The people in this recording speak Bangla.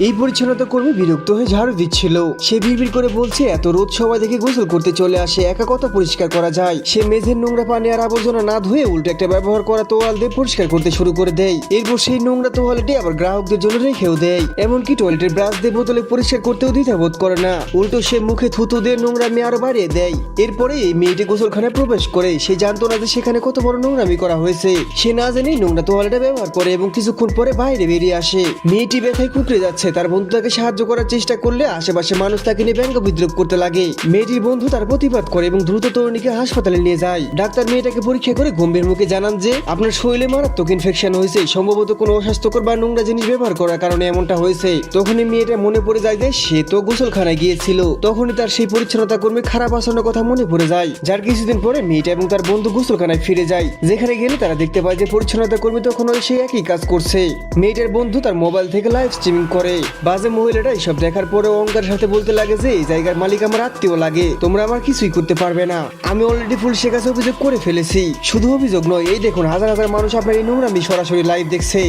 এই পরিচ্ছন্নতা কর্মী বিরক্ত হয়ে ঝাড়ু দিচ্ছিল। সে বিড়বিড় করে বলছে, এত রোদ সবাই দেখে গোসল করতে চলে আসে, একা কত পরিষ্কার করা যায়। সে মেঝের নোংরা পানি আর আবর্জনা না ধুয়ে উল্টো একটা ব্যবহার করা তোয়াল দিয়ে পরিষ্কার করতে শুরু করে দেয়। এরপর সেই নোংরা তোয়ালটি আবার গ্রাহকদের জন্য রেখেও দেয়। এমনকি টয়লেটের ব্রাশ দিয়ে বোতলে পরিষ্কার করতেও দ্বিধাবোধ করে না, উল্টো সে মুখে থুতু দিয়ে নোংরামি আরো বাড়িয়ে দেয়। এরপরে এই মেয়েটি গোসলখানায় প্রবেশ করে। সে জানতো না যে সেখানে কত বড় নোংরামি করা হয়েছে। সে না জেনেই নোংরা তোয়ালটা ব্যবহার করে এবং কিছুক্ষণ পরে বাইরে বেরিয়ে আসে। মেয়েটি ব্যথায় কুকড়ে যাচ্ছে। তার বন্ধু তাকে সাহায্য করার চেষ্টা করলে আশেপাশে মানুষ তাকে নিয়ে ব্যঙ্গ বিদ্রুপ করতে লাগে। মেয়েটির বন্ধু তার প্রতিবাদ করে এবং দ্রুত তরুণীকে হাসপাতালে নিয়ে যায়। ডাক্তার মেয়েটাকে পরীক্ষা করে গম্ভীর মুখে জানান যে আপনার শরীরে মারাত্মক ইনফেকশন হয়েছে, সম্ভবত কোনো অস্বাস্থ্যকর বা নোংরা জিনিস ব্যবহার করার কারণে এমনটা হয়েছে। তখনই মেয়েটা মনে পড়ে যায় যে সে তো গোসলখানায় গিয়েছিল। তখনই তার সেই পরিচ্ছন্নতা কর্মী খারাপ আচরণের কথা মনে পড়ে যায়। যার কিছুদিন পরে মেয়েটা এবং তার বন্ধু গোসলখানায় ফিরে যায়, যেখানে গেলে তারা দেখতে পায় যে পরিচ্ছন্নতা কর্মী তখন সেই একই কাজ করছে। মেয়েটার বন্ধু তার মোবাইল থেকে লাইভ স্ট্রিমিং করে। বাজে মহিলাটা এইসব দেখার পরে অহংকারের সাথে বলতে লাগে যে এই জায়গার মালিক আমার আত্মীয় লাগে, তোমরা আমার কিছুই করতে পারবে না। আমি অলরেডি পুলিশের কাছে অভিযোগ করে ফেলেছি। শুধু অভিযোগ নয়, এই দেখুন হাজার হাজার মানুষ আপনার এই নোংরামি সরাসরি লাইভ দেখছে।